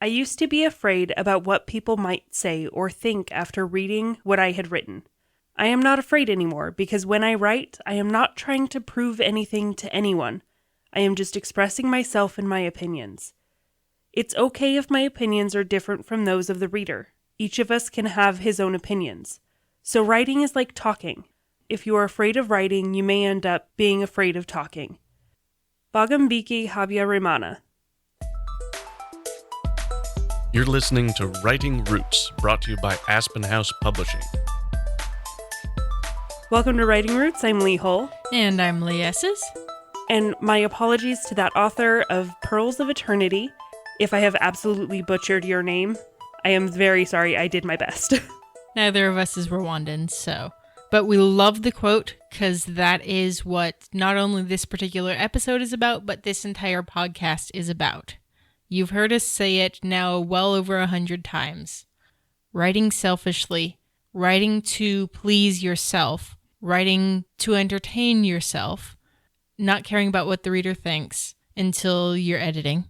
I used to be afraid about what people might say or think after reading what I had written. I am not afraid anymore because when I write, I am not trying to prove anything to anyone. I am just expressing myself and my opinions. It's okay if my opinions are different from those of the reader. Each of us can have his own opinions. So writing is like talking. If you are afraid of writing, you may end up being afraid of talking. Bagambiki Habyarimana. You're listening to Writing Roots, brought to you by Aspen House Publishing. Welcome to Writing Roots. I'm Lee Hull. And I'm Lee Esses. And my apologies to that author of Pearls of Eternity. If I have absolutely butchered your name, I am very sorry. I did my best. Neither of us is Rwandan, so. But we love the quote because that is what not only this particular episode is about, but this entire podcast is about. You've heard us say it now well over 100 times. Writing selfishly, writing to please yourself, writing to entertain yourself, not caring about what the reader thinks until you're editing.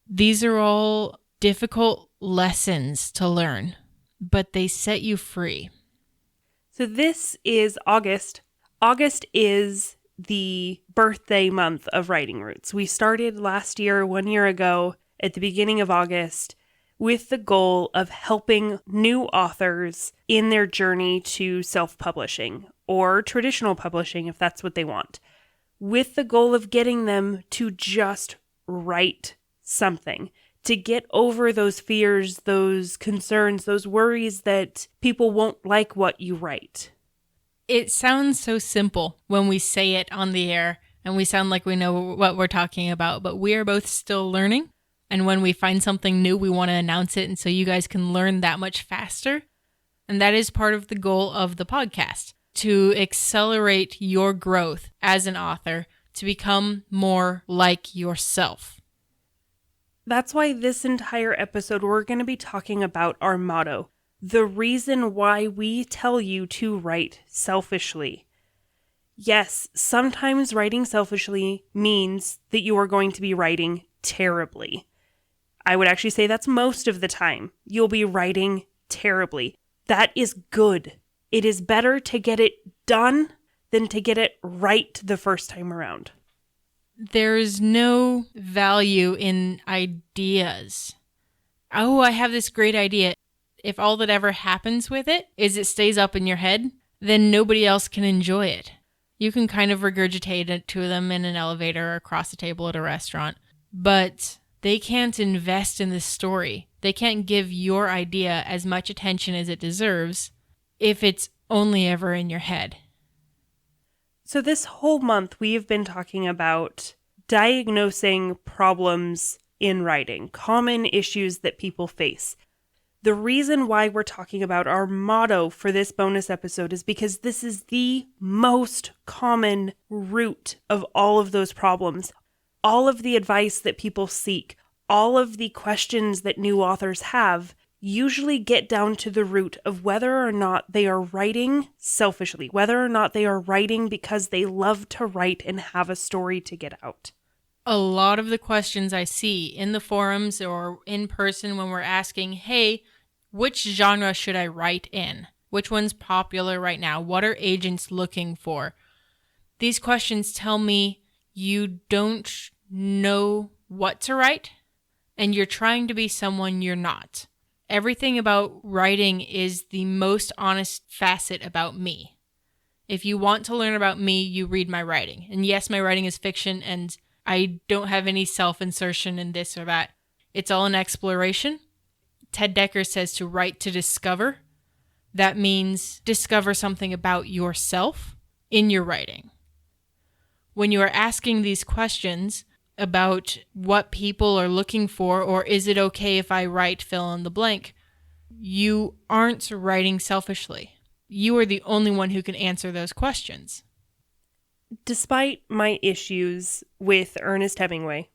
These are all difficult lessons to learn, but they set you free. So this is August. August is the birthday month of Writing Roots. We started last year, 1 year ago, at the beginning of August, with the goal of helping new authors in their journey to self-publishing or traditional publishing, if that's what they want, with the goal of getting them to just write something, to get over those fears, those concerns, those worries that people won't like what you write. It sounds so simple when we say it on the air and we sound like we know what we're talking about, but we are both still learning. And when we find something new, we want to announce it and so you guys can learn that much faster. And that is part of the goal of the podcast, to accelerate your growth as an author, to become more like yourself. That's why this entire episode we're going to be talking about our motto. The reason why we tell you to write selfishly. Yes, sometimes writing selfishly means that you are going to be writing terribly. I would actually say that's most of the time. You'll be writing terribly. That is good. It is better to get it done than to get it right the first time around. There's no value in ideas. Oh, I have this great idea. If all that ever happens with it is it stays up in your head, then nobody else can enjoy it. You can kind of regurgitate it to them in an elevator or across the table at a restaurant, but they can't invest in the story. They can't give your idea as much attention as it deserves if it's only ever in your head. So this whole month we have been talking about diagnosing problems in writing, common issues that people face. The reason why we're talking about our motto for this bonus episode is because this is the most common root of all of those problems. All of the advice that people seek, all of the questions that new authors have, usually get down to the root of whether or not they are writing selfishly, whether or not they are writing because they love to write and have a story to get out. A lot of the questions I see in the forums or in person when we're asking, hey, which genre should I write in? Which one's popular right now? What are agents looking for? These questions tell me you don't know what to write and you're trying to be someone you're not. Everything about writing is the most honest facet about me. If you want to learn about me, you read my writing. And yes, my writing is fiction and I don't have any self-insertion in this or that. It's all an exploration. Ted Decker says to write to discover. That means discover something about yourself in your writing. When you are asking these questions about what people are looking for, or is it okay if I write fill in the blank, you aren't writing selfishly. You are the only one who can answer those questions. Despite my issues with Ernest Hemingway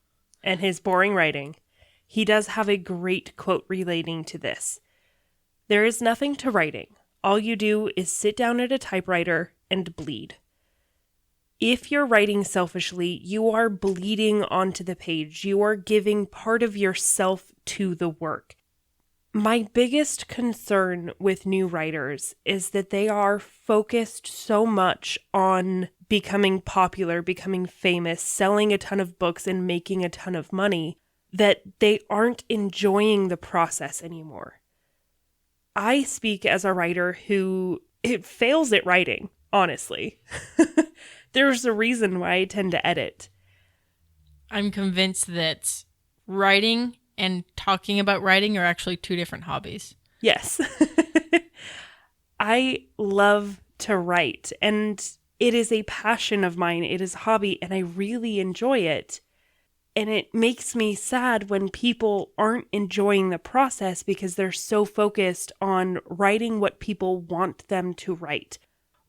and his boring writing, he does have a great quote relating to this. There is nothing to writing. All you do is sit down at a typewriter and bleed. If you're writing selfishly, you are bleeding onto the page. You are giving part of yourself to the work. My biggest concern with new writers is that they are focused so much on becoming popular, becoming famous, selling a ton of books, and making a ton of money that they aren't enjoying the process anymore. I speak as a writer who fails at writing, honestly. There's a reason why I tend to edit. I'm convinced that writing and talking about writing are actually two different hobbies. Yes. I love to write, and it is a passion of mine. It is a hobby, and I really enjoy it. And it makes me sad when people aren't enjoying the process because they're so focused on writing what people want them to write.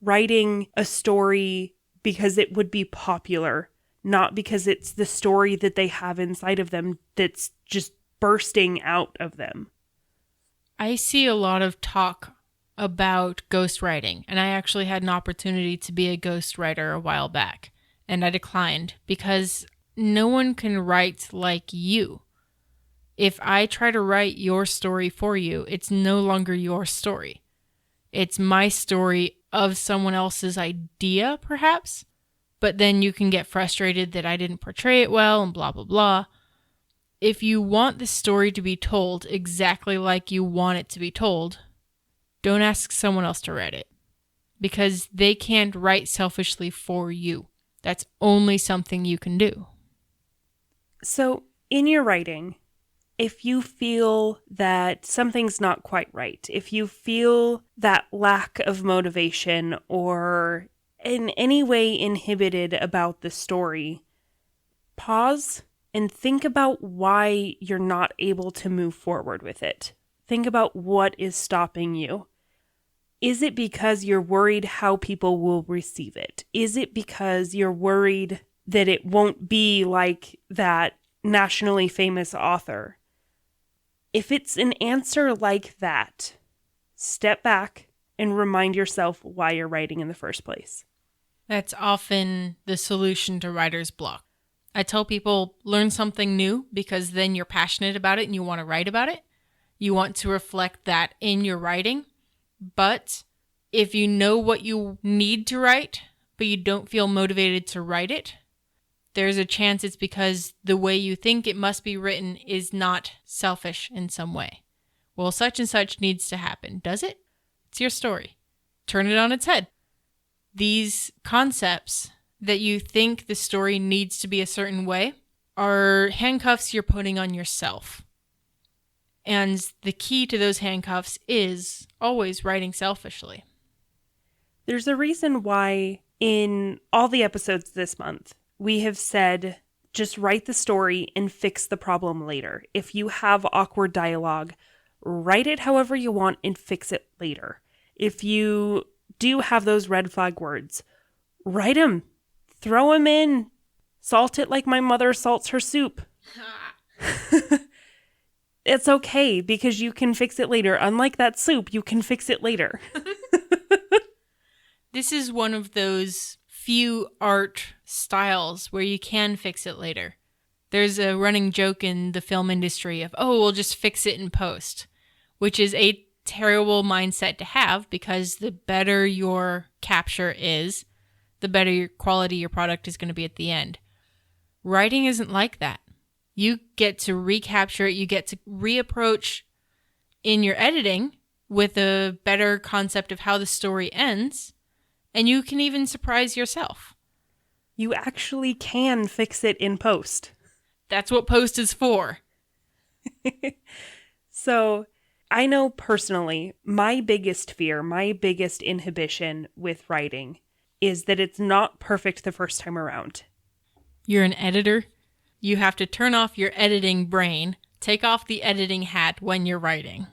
Writing a story because it would be popular, not because it's the story that they have inside of them that's just bursting out of them. I see a lot of talk about ghostwriting, and I actually had an opportunity to be a ghostwriter a while back, and I declined because no one can write like you. If I try to write your story for you, it's no longer your story. It's my story of someone else's idea, perhaps, but then you can get frustrated that I didn't portray it well and blah, blah, blah. If you want the story to be told exactly like you want it to be told, don't ask someone else to write it, because they can't write selfishly for you. That's only something you can do. So, in your writing, if you feel that something's not quite right, if you feel that lack of motivation or in any way inhibited about the story, pause and think about why you're not able to move forward with it. Think about what is stopping you. Is it because you're worried how people will receive it? Is it because you're worried that it won't be like that nationally famous author? If it's an answer like that, step back and remind yourself why you're writing in the first place. That's often the solution to writer's block. I tell people, learn something new, because then you're passionate about it and you want to write about it. You want to reflect that in your writing. But if you know what you need to write, but you don't feel motivated to write it, there's a chance it's because the way you think it must be written is not selfish in some way. Well, such and such needs to happen. Does it? It's your story. Turn it on its head. These concepts that you think the story needs to be a certain way are handcuffs you're putting on yourself. And the key to those handcuffs is always writing selfishly. There's a reason why in all the episodes this month, we have said, just write the story and fix the problem later. If you have awkward dialogue, write it however you want and fix it later. If you do have those red flag words, write them, throw them in, salt it like my mother salts her soup. It's okay because you can fix it later. Unlike that soup, you can fix it later. This is one of those few art styles where you can fix it later. There's a running joke in the film industry of, oh, we'll just fix it in post, which is a terrible mindset to have, because the better your capture is, the better your quality your product is going to be at the end. Writing isn't like that. You get to recapture it, you get to reapproach in your editing with a better concept of how the story ends, and you can even surprise yourself. You actually can fix it in post. That's what post is for. So, I know personally, my biggest fear, my biggest inhibition with writing is that it's not perfect the first time around. You're an editor. You have to turn off your editing brain, take off the editing hat when you're writing.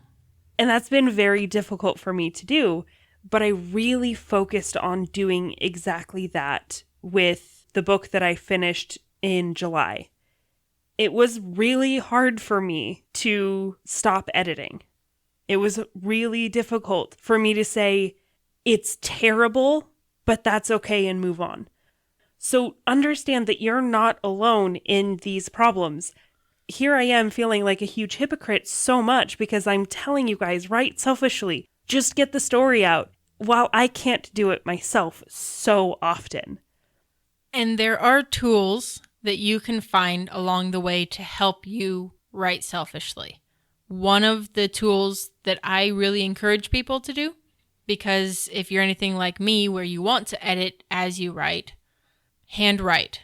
And that's been very difficult for me to do, but I really focused on doing exactly that with the book that I finished in July. It was really hard for me to stop editing. It was really difficult for me to say, it's terrible, but that's okay, and move on. So understand that you're not alone in these problems. Here I am feeling like a huge hypocrite so much because I'm telling you guys, right, selfishly, just get the story out, while I can't do it myself so often. And there are tools that you can find along the way to help you write selfishly. One of the tools that I really encourage people to do, because if you're anything like me where you want to edit as you write, handwrite.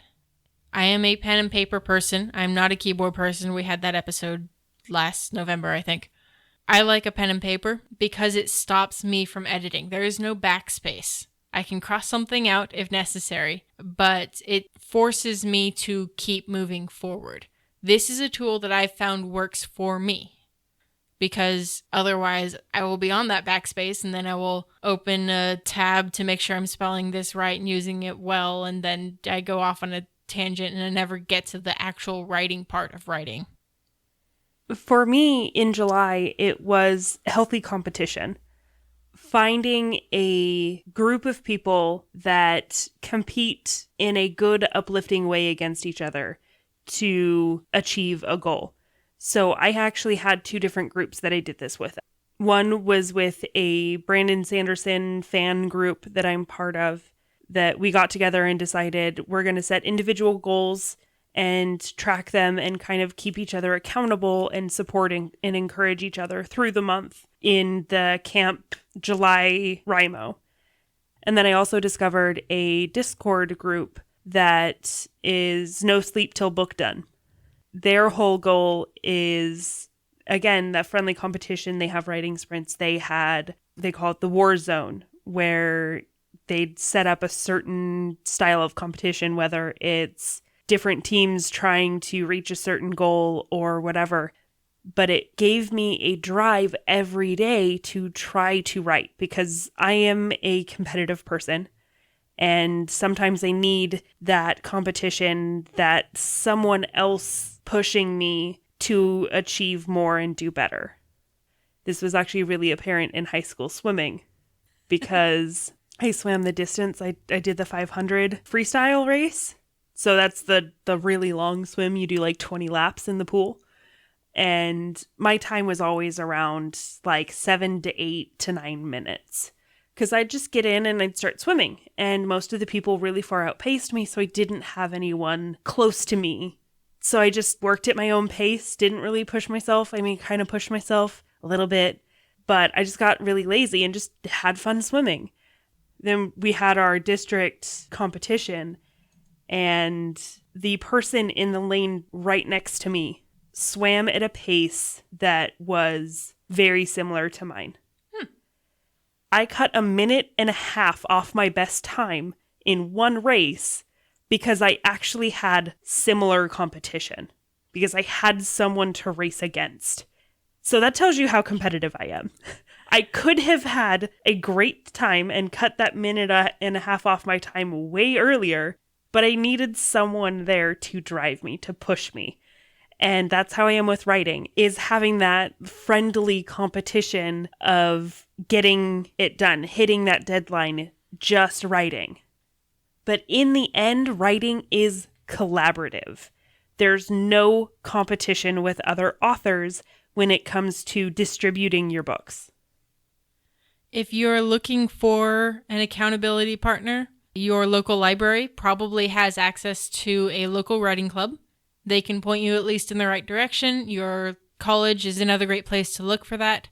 I am a pen and paper person. I'm not a keyboard person. We had that episode last November, I think. I like a pen and paper because it stops me from editing. There is no backspace. I can cross something out if necessary, but it forces me to keep moving forward. This is a tool that I've found works for me, because otherwise I will be on that backspace and then I will open a tab to make sure I'm spelling this right and using it well, and then I go off on a tangent and I never get to the actual writing part of writing. For me, in July, it was healthy competition. Finding a group of people that compete in a good, uplifting way against each other to achieve a goal. So I actually had 2 different groups that I did this with. One was with a Brandon Sanderson fan group that I'm part of, that we got together and decided we're going to set individual goals and track them and kind of keep each other accountable and supporting and encourage each other through the month in the Camp July Rimo. And then I also discovered a Discord group that is No Sleep Till Book Done. Their whole goal is, again, that friendly competition. They have writing sprints. They call it the War Zone, where they'd set up a certain style of competition, whether it's different teams trying to reach a certain goal or whatever. But it gave me a drive every day to try to write, because I am a competitive person. And sometimes I need that competition, that someone else pushing me to achieve more and do better. This was actually really apparent in high school swimming, because I swam the distance. I did the 500 freestyle race. So that's the really long swim. You do like 20 laps in the pool. And my time was always around like 7 to 8 to 9 minutes. Because I'd just get in and I'd start swimming. And most of the people really far outpaced me, so I didn't have anyone close to me. So I just worked at my own pace, didn't really push myself. I mean, kind of pushed myself a little bit. But I just got really lazy and just had fun swimming. Then we had our district competition, and the person in the lane right next to me swam at a pace that was very similar to mine. I cut 1.5 minutes off my best time in one race because I actually had similar competition, because I had someone to race against. So that tells you how competitive I am. I could have had a great time and cut that 1.5 minutes off my time way earlier, but I needed someone there to drive me, to push me. And that's how I am with writing, is having that friendly competition of getting it done, hitting that deadline, just writing. But in the end, writing is collaborative. There's no competition with other authors when it comes to distributing your books. If you're looking for an accountability partner, your local library probably has access to a local writing club. They can point you at least in the right direction. Your college is another great place to look for that.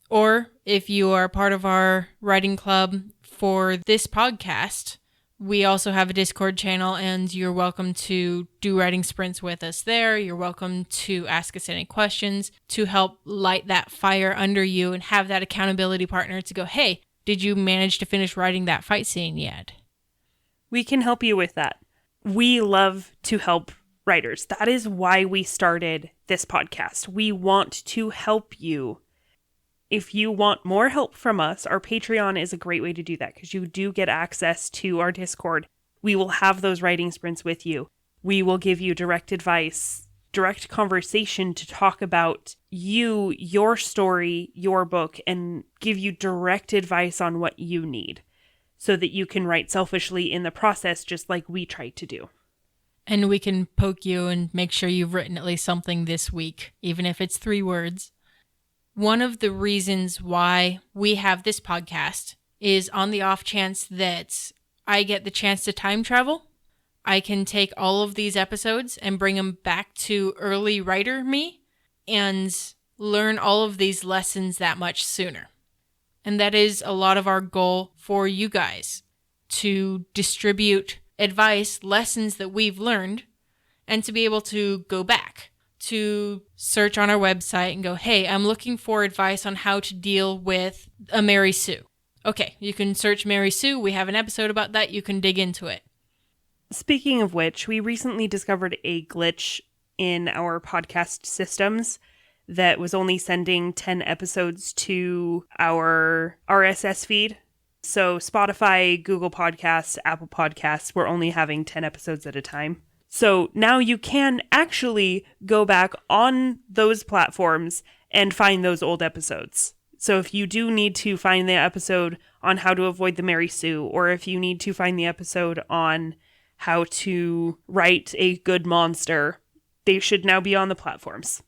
Or if you are part of our writing club for this podcast, we also have a Discord channel, and you're welcome to do writing sprints with us there. You're welcome to ask us any questions to help light that fire under you and have that accountability partner to go, hey, did you manage to finish writing that fight scene yet? We can help you with that. We love to help writers. That is why we started this podcast. We want to help you. If you want more help from us, our Patreon is a great way to do that, because you do get access to our Discord. We will have those writing sprints with you. We will give you direct advice, direct conversation to talk about you, your story, your book, and give you direct advice on what you need. so that you can write selfishly in the process, just like we try to do. And we can poke you and make sure you've written at least something this week, even if it's 3 words. One of the reasons why we have this podcast is on the off chance that I get the chance to time travel. I can take all of these episodes and bring them back to early writer me and learn all of these lessons that much sooner. And that is a lot of our goal for you guys, to distribute advice, lessons that we've learned, and to be able to go back, to search on our website and go, hey, I'm looking for advice on how to deal with a Mary Sue. Okay, you can search Mary Sue. We have an episode about that. You can dig into it. Speaking of which, we recently discovered a glitch in our podcast systems that was only sending 10 episodes to our RSS feed. So Spotify, Google Podcasts, Apple Podcasts, we're only having 10 episodes at a time. So now you can actually go back on those platforms and find those old episodes. So if you do need to find the episode on how to avoid the Mary Sue, or if you need to find the episode on how to write a good monster, they should now be on the platforms.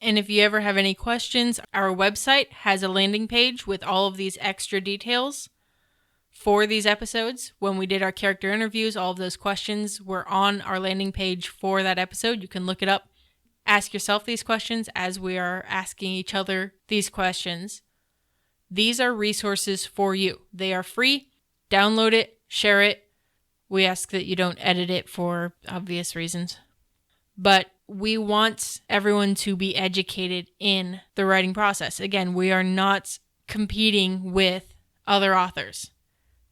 And if you ever have any questions, our website has a landing page with all of these extra details for these episodes. When we did our character interviews, all of those questions were on our landing page for that episode. You can look it up. Ask yourself these questions as we are asking each other these questions. These are resources for you. They are free. Download it, share it. We ask that you don't edit it for obvious reasons. But we want everyone to be educated in the writing process. Again, we are not competing with other authors.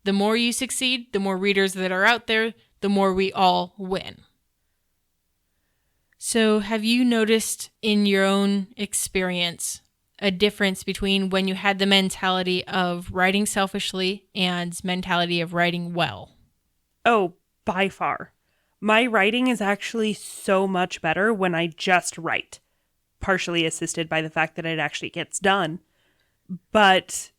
The more you succeed, the more readers that are out there, the more we all win. So have you noticed in your own experience a difference between when you had the mentality of writing selfishly and mentality of writing well? Oh, by far. My writing is actually so much better when I just write, partially assisted by the fact that it actually gets done. But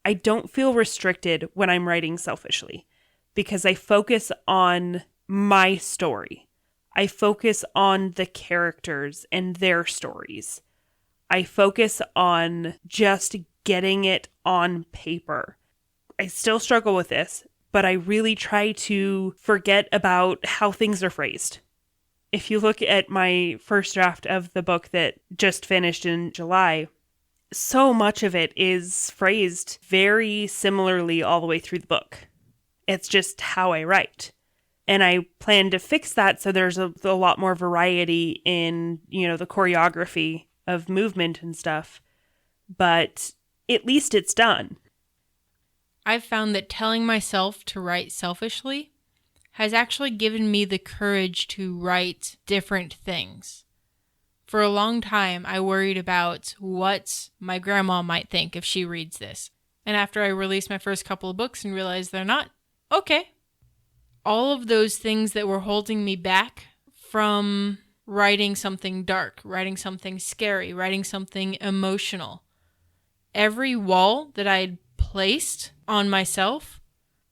I don't feel restricted when I'm writing selfishly because I focus on my story. I focus on the characters and their stories. I focus on just getting it on paper. I still struggle with this, but I really try to forget about how things are phrased. If you look at my first draft of the book that just finished in July, so much of it is phrased very similarly all the way through the book. It's just how I write. And I plan to fix that so there's a lot more variety in, the choreography of movement and stuff. But at least it's done. I've found that telling myself to write selfishly has actually given me the courage to write different things. For a long time, I worried about what my grandma might think if she reads this. And after I released my first couple of books and realized they're not, okay. All of those things that were holding me back from writing something dark, writing something scary, writing something emotional. Every wall that I'd placed on myself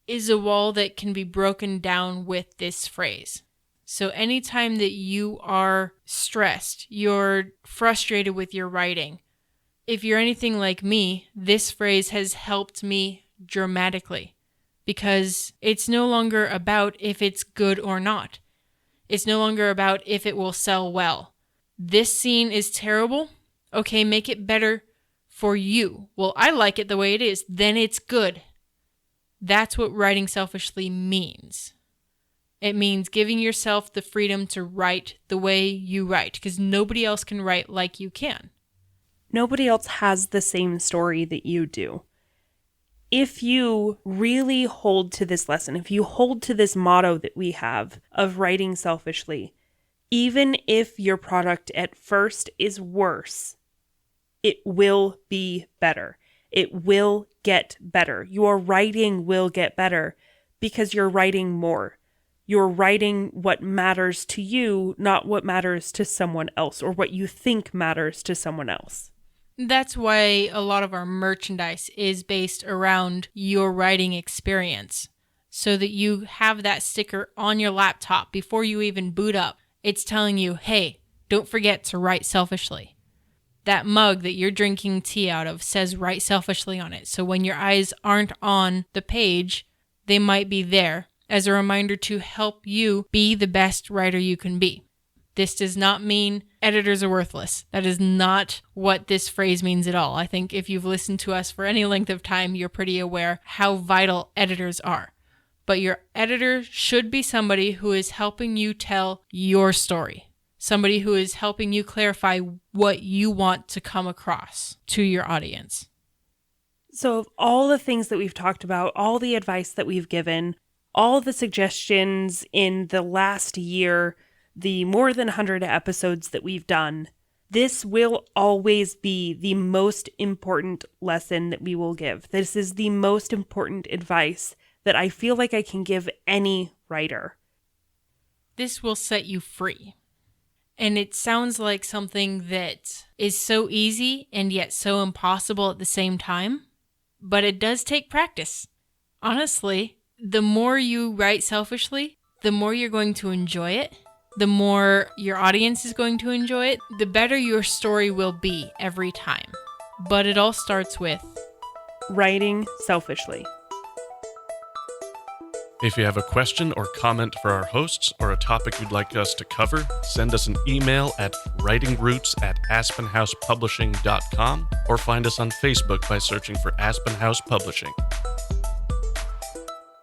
is a wall that can be broken down with this phrase. So anytime that you are stressed, you're frustrated with your writing, if you're anything like me, this phrase has helped me dramatically because it's no longer about if it's good or not. It's no longer about if it will sell well. This scene is terrible. Okay, make it better for you. Well, I like it the way it is. Then it's good. That's what writing selfishly means. It means giving yourself the freedom to write the way you write because nobody else can write like you can. Nobody else has the same story that you do. If you really hold to this lesson, if you hold to this motto that we have of writing selfishly, even if your product at first is worse, it will be better. It will get better. Your writing will get better because you're writing more. You're writing what matters to you, not what matters to someone else or what you think matters to someone else. That's why a lot of our merchandise is based around your writing experience, so that you have that sticker on your laptop before you even boot up. It's telling you, hey, don't forget to write selfishly. That mug that you're drinking tea out of says write selfishly on it. So when your eyes aren't on the page, they might be there as a reminder to help you be the best writer you can be. This does not mean editors are worthless. That is not what this phrase means at all. I think if you've listened to us for any length of time, you're pretty aware how vital editors are. But your editor should be somebody who is helping you tell your story. Somebody who is helping you clarify what you want to come across to your audience. So of all the things that we've talked about, all the advice that we've given, all the suggestions in the last year, the more than 100 episodes that we've done, this will always be the most important lesson that we will give. This is the most important advice that I feel like I can give any writer. This will set you free. And it sounds like something that is so easy and yet so impossible at the same time, but it does take practice. Honestly, the more you write selfishly, the more you're going to enjoy it. The more your audience is going to enjoy it, the better your story will be every time. But it all starts with writing selfishly. If you have a question or comment for our hosts or a topic you'd like us to cover, send us an email at writingroots@aspenhousepublishing.com or find us on Facebook by searching for Aspen House Publishing.